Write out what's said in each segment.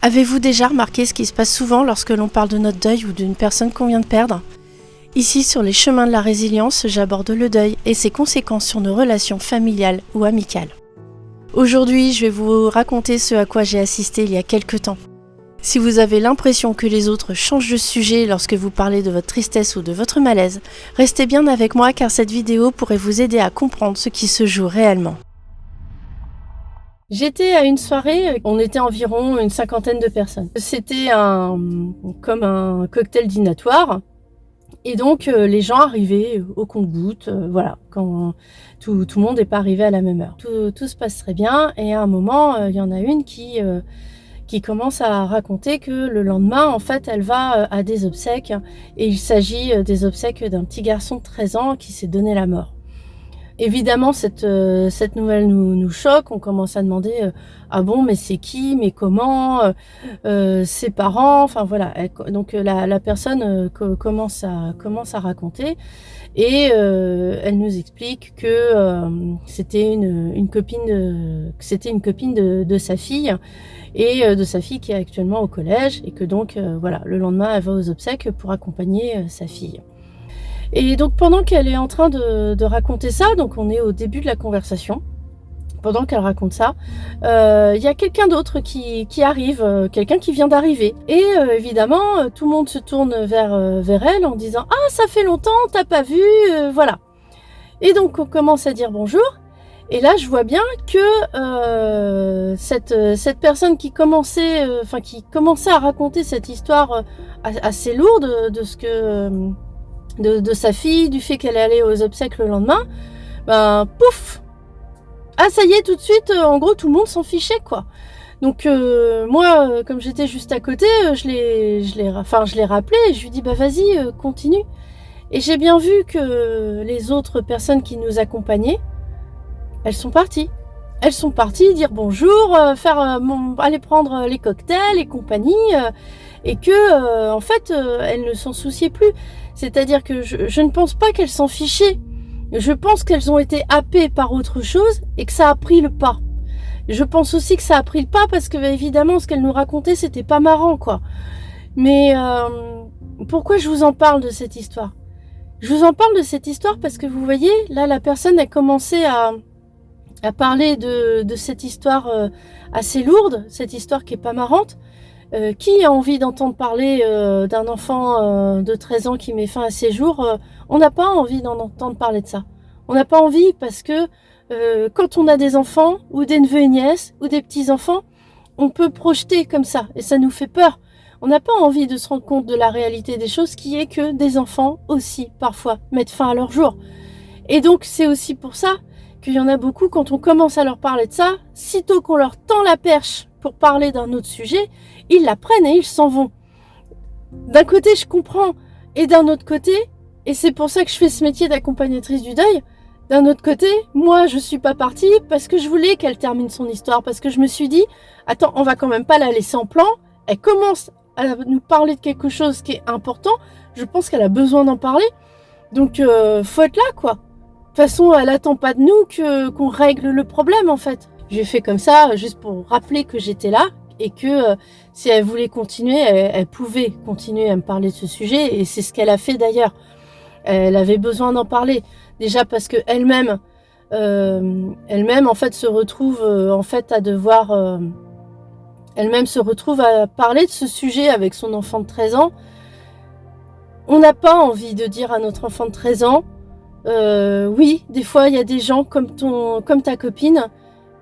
Avez-vous déjà remarqué ce qui se passe souvent lorsque l'on parle de notre deuil ou d'une personne qu'on vient de perdre ? Ici, sur les chemins de la résilience, j'aborde le deuil et ses conséquences sur nos relations familiales ou amicales. Aujourd'hui, je vais vous raconter ce à quoi j'ai assisté il y a quelques temps. Si vous avez l'impression que les autres changent de sujet lorsque vous parlez de votre tristesse ou de votre malaise, restez bien avec moi car cette vidéo pourrait vous aider à comprendre ce qui se joue réellement. J'étais à une soirée, on était environ une 50aine de personnes. C'était comme un cocktail dînatoire. Et donc les gens arrivaient au compte-gouttes, voilà, quand tout le monde n'est pas arrivé à la même heure. Tout se passe très bien et à un moment, il y en a une qui commence à raconter que le lendemain, en fait, elle va à des obsèques et il s'agit des obsèques d'un petit garçon de 13 ans qui s'est donné la mort. Évidemment, cette nouvelle nous choque. On commence à demander ah bon, mais c'est qui, mais comment, ses parents, enfin voilà. Donc la personne commence à raconter et elle nous explique que c'était une copine de sa fille et de sa fille qui est actuellement au collège et que donc voilà, le lendemain elle va aux obsèques pour accompagner sa fille. Et donc pendant qu'elle est en train de raconter ça, donc on est au début de la conversation, pendant qu'elle raconte ça, y a quelqu'un d'autre qui arrive, quelqu'un qui vient d'arriver. Et évidemment, tout le monde se tourne vers elle en disant « Ah, ça fait longtemps, t'as pas vu, voilà ». Et donc on commence à dire bonjour. Et là, je vois bien que cette personne qui commençait à raconter cette histoire assez lourde de sa fille, du fait qu'elle est allée aux obsèques le lendemain, ben pouf, ah ça y est, tout de suite, en gros tout le monde s'en fichait quoi. Donc moi, comme j'étais juste à côté, je l'ai rappelé et je lui dis bah vas-y, continue. Et j'ai bien vu que les autres personnes qui nous accompagnaient, elles sont parties dire bonjour, aller prendre les cocktails et compagnie, et que en fait elles ne s'en souciaient plus. C'est-à-dire que je ne pense pas qu'elles s'en fichaient. Je pense qu'elles ont été happées par autre chose et que ça a pris le pas. Je pense aussi que ça a pris le pas parce que évidemment ce qu'elles nous racontaient c'était pas marrant quoi. Mais pourquoi je vous en parle de cette histoire ? Je vous en parle de cette histoire parce que vous voyez, là la personne a commencé à parler de cette histoire assez lourde, cette histoire qui est pas marrante. Qui a envie d'entendre parler d'un enfant de 13 ans qui met fin à ses jours ? On n'a pas envie d'en entendre parler de ça. On n'a pas envie parce que quand on a des enfants ou des neveux et nièces ou des petits-enfants, on peut projeter comme ça et ça nous fait peur. On n'a pas envie de se rendre compte de la réalité des choses qui est que des enfants aussi parfois mettent fin à leur jour. Et donc c'est aussi pour ça qu'il y en a beaucoup quand on commence à leur parler de ça, sitôt qu'on leur tend la perche pour parler d'un autre sujet, ils la prennent et ils s'en vont. D'un côté, je comprends, et d'un autre côté, et c'est pour ça que je fais ce métier d'accompagnatrice du deuil, d'un autre côté, moi, je suis pas partie parce que je voulais qu'elle termine son histoire, parce que je me suis dit, attends, on va quand même pas la laisser en plan, elle commence à nous parler de quelque chose qui est important, je pense qu'elle a besoin d'en parler, donc faut être là, quoi. De toute façon, elle attend pas de nous qu'on règle le problème, en fait. J'ai fait comme ça, juste pour rappeler que j'étais là, et que si elle voulait continuer, elle pouvait continuer à me parler de ce sujet, et c'est ce qu'elle a fait d'ailleurs. Elle avait besoin d'en parler, déjà parce que elle-même en fait se retrouve à devoir, elle-même se retrouve à parler de ce sujet avec son enfant de 13 ans. On n'a pas envie de dire à notre enfant de 13 ans, oui, des fois il y a des gens comme ta copine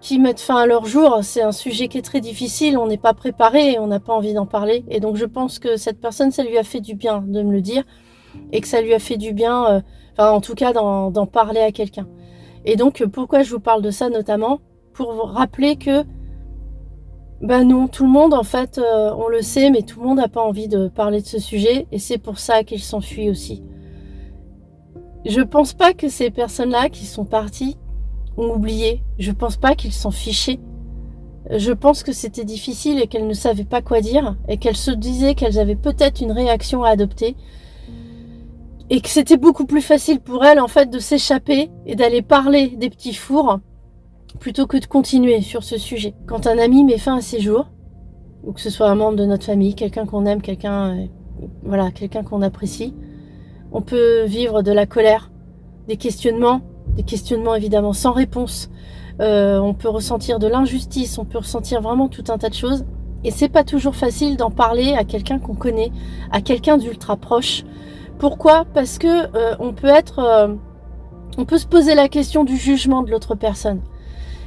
qui mettent fin à leur jour, c'est un sujet qui est très difficile, on n'est pas préparé et on n'a pas envie d'en parler. Et donc je pense que cette personne, ça lui a fait du bien de me le dire et que ça lui a fait du bien, en tout cas d'en parler à quelqu'un. Et donc pourquoi je vous parle de ça notamment ? Pour vous rappeler que non, tout le monde en fait, on le sait, mais tout le monde n'a pas envie de parler de ce sujet et c'est pour ça qu'il s'enfuit aussi. Je pense pas que ces personnes-là qui sont parties ont oublié. Je pense pas qu'ils s'en fichaient. Je pense que c'était difficile et qu'elles ne savaient pas quoi dire et qu'elles se disaient qu'elles avaient peut-être une réaction à adopter et que c'était beaucoup plus facile pour elles en fait de s'échapper et d'aller parler des petits fours plutôt que de continuer sur ce sujet. Quand un ami met fin à ses jours, ou que ce soit un membre de notre famille, quelqu'un qu'on aime, voilà, quelqu'un qu'on apprécie. On peut vivre de la colère, des questionnements évidemment sans réponse. On peut ressentir de l'injustice, on peut ressentir vraiment tout un tas de choses. Et c'est pas toujours facile d'en parler à quelqu'un qu'on connaît, à quelqu'un d'ultra proche. Pourquoi? Parce que on peut se poser la question du jugement de l'autre personne.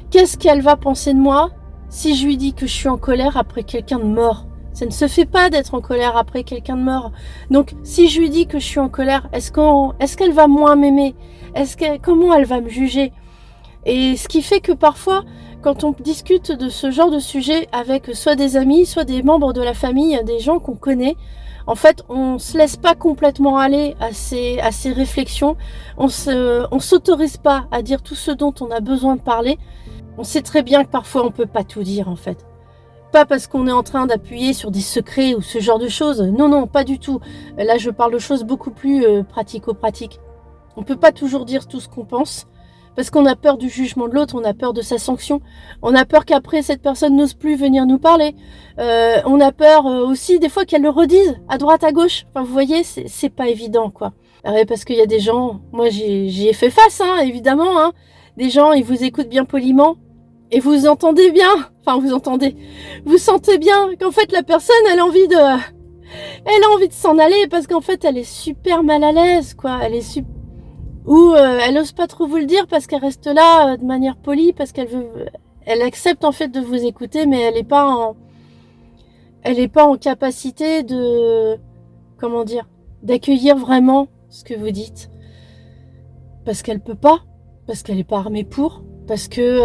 Qu'est-ce qu'elle va penser de moi si je lui dis que je suis en colère après quelqu'un de mort? Ça ne se fait pas d'être en colère après quelqu'un de mort. Donc, si je lui dis que je suis en colère, est-ce qu'elle va moins m'aimer? Comment elle va me juger? Et ce qui fait que parfois, quand on discute de ce genre de sujet avec soit des amis, soit des membres de la famille, des gens qu'on connaît, en fait, on se laisse pas complètement aller à ces réflexions. On s'autorise pas à dire tout ce dont on a besoin de parler. On sait très bien que parfois on peut pas tout dire, en fait. Pas parce qu'on est en train d'appuyer sur des secrets ou ce genre de choses. Non, non, pas du tout. Là, je parle de choses beaucoup plus pratico-pratiques. On peut pas toujours dire tout ce qu'on pense. Parce qu'on a peur du jugement de l'autre, on a peur de sa sanction, on a peur qu'après cette personne n'ose plus venir nous parler, on a peur aussi des fois qu'elle le redise à droite à gauche. Enfin, vous voyez, c'est pas évident, quoi. Parce qu'il y a des gens, moi j'y ai fait face, hein, évidemment, hein. Des gens, ils vous écoutent bien poliment et vous entendez bien, vous sentez bien qu'en fait la personne elle a envie de s'en aller parce qu'en fait elle est super mal à l'aise, quoi. Ou elle ose pas trop vous le dire parce qu'elle reste là de manière polie, parce elle accepte en fait de vous écouter, mais elle est pas en capacité d'accueillir vraiment ce que vous dites, parce qu'elle peut pas, parce qu'elle est pas armée pour, parce que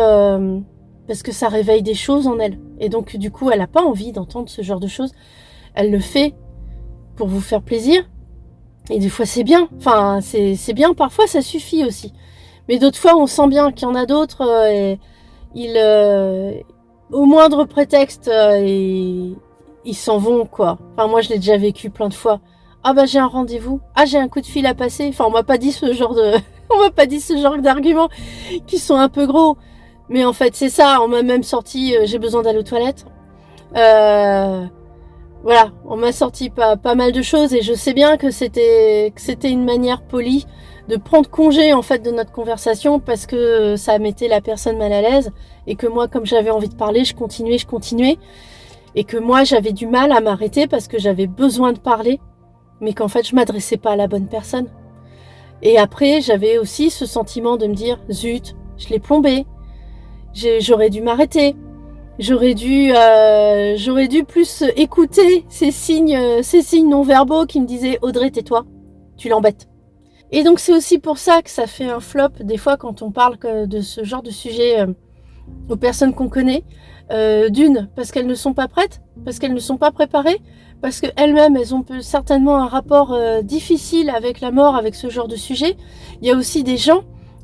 ça réveille des choses en elle, et donc du coup elle a pas envie d'entendre ce genre de choses. Elle le fait pour vous faire plaisir. Et des fois c'est bien, enfin c'est bien, parfois ça suffit aussi. Mais d'autres fois on sent bien qu'il y en a d'autres, au moindre prétexte, ils s'en vont, quoi. Enfin moi je l'ai déjà vécu plein de fois. Ah bah j'ai un rendez-vous, ah j'ai un coup de fil à passer. Enfin on m'a pas dit ce genre d'arguments qui sont un peu gros. Mais en fait c'est ça, on m'a même sorti j'ai besoin d'aller aux toilettes. Voilà, on m'a sorti pas mal de choses et je sais bien que c'était une manière polie de prendre congé en fait de notre conversation parce que ça mettait la personne mal à l'aise et que moi comme j'avais envie de parler, je continuais et que moi j'avais du mal à m'arrêter parce que j'avais besoin de parler mais qu'en fait je m'adressais pas à la bonne personne. Et après j'avais aussi ce sentiment de me dire zut, je l'ai plombé, j'aurais dû m'arrêter. J'aurais dû plus écouter ces signes non-verbaux qui me disaient Audrey, tais-toi, tu l'embêtes. Et donc c'est aussi pour ça que ça fait un flop des fois quand on parle de ce genre de sujet aux personnes qu'on connaît. D'une, parce qu'elles ne sont pas prêtes, parce qu'elles ne sont pas préparées, parce qu'elles-mêmes, elles ont certainement un rapport difficile avec la mort, avec ce genre de sujet. Il y a aussi des gens,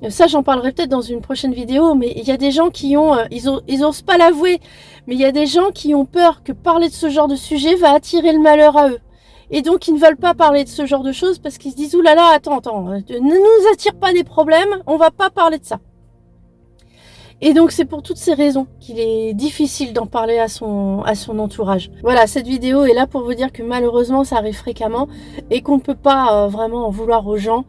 ça j'en parlerai peut-être dans une prochaine vidéo, mais il y a des gens qui ils osent pas l'avouer, mais il y a des gens qui ont peur que parler de ce genre de sujet va attirer le malheur à eux. Et donc ils ne veulent pas parler de ce genre de choses parce qu'ils se disent « Ouh là là, attends, ne nous attire pas des problèmes, on va pas parler de ça ». Et donc c'est pour toutes ces raisons qu'il est difficile d'en parler à son entourage. Voilà, cette vidéo est là pour vous dire que malheureusement ça arrive fréquemment et qu'on ne peut pas vraiment en vouloir aux gens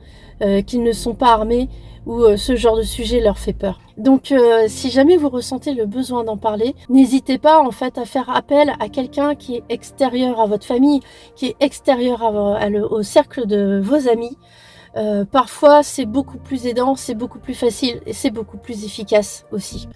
qui ne sont pas armés ou ce genre de sujet leur fait peur. Donc si jamais vous ressentez le besoin d'en parler, n'hésitez pas en fait à faire appel à quelqu'un qui est extérieur à votre famille, qui est extérieur au cercle de vos amis. Parfois c'est beaucoup plus aidant, c'est beaucoup plus facile et c'est beaucoup plus efficace aussi.